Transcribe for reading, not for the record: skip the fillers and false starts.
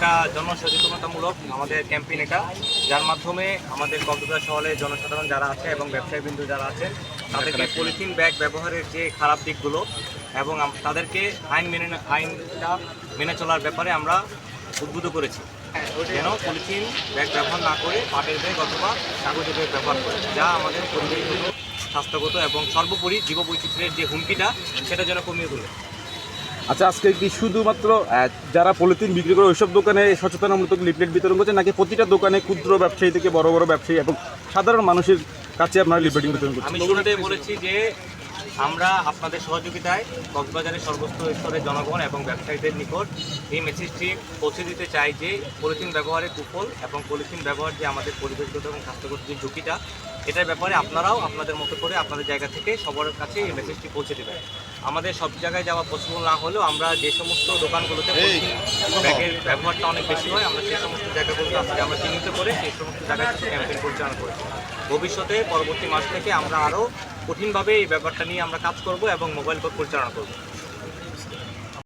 একটা জনসচেতনতামূলক আমাদের ক্যাম্পেইন এটা, যার মাধ্যমে আমাদের কক্সবাজার শহরের জনসাধারণ যারা আছে এবং ব্যবসায়ীবৃন্দ যারা আছে তাদেরকে পলিথিন ব্যাগ ব্যবহারের যে খারাপ দিকগুলো এবং তাদেরকে আইনটা মেনে চলার ব্যাপারে আমরা উদ্বুদ্ধ করেছি, যেন পলিথিন ব্যাগ ব্যবহার না করে পাটের ব্যাগ অথবা কাগজের ব্যাগ ব্যবহার করে, যা আমাদের পরিবেশগত, স্বাস্থ্যগত এবং সর্বোপরি জীববৈচিত্র্যের যে হুমকিটা সেটা যেন কমিয়ে তোলে। আচ্ছা, আজকে কি শুধুমাত্র যারা পলিথিন বিক্রি করে ওইসব দোকানে সচেতনমূলক লিফলেট বিতরণ করছে, নাকি প্রতিটা দোকানে ক্ষুদ্র ব্যবসায়ী থেকে বড় বড় ব্যবসায়ী এবং সাধারণ মানুষের কাছে আপনারা লিফলেটিং বিতরণ করছেন? আমি শুরুতে বলেছি যে আমরা আপনাদের সহযোগিতায় কক্সবাজারের সর্বস্ত স্তরের জনগণ এবং ব্যবসায়ীদের নিকট এই মেসেজটি পৌঁছে দিতে চাই যে পলিথিন ব্যবহারের কুফল এবং পলিথিন ব্যবহার যে আমাদের পরিবেশগত এবং স্বাস্থ্যগত যে ঝুঁকিটা, এটার ব্যাপারে আপনারাও আপনাদের মতো করে আপনাদের জায়গা থেকে সবার কাছে এই মেসেজটি পৌঁছে দেবেন। আমাদের সব জায়গায় যাওয়া পসিবল না হলেও আমরা যে সমস্ত দোকানগুলোতে পলিথিন ব্যাগের ব্যবহারটা অনেক বেশি হয়, আমরা সেই সমস্ত জায়গাগুলোতে আজকে আমরা চিহ্নিত করে সেই সমস্ত জায়গায় ক্যাম্পেইন পরিচালনা করেছি। ভবিষ্যতে পরবর্তী মাস থেকে আমরা আরও কঠিনভাবে এই ব্যাপারটা নিয়ে আমরা কাজ করব এবং মোবাইল কোর্ট পরিচালনা করব।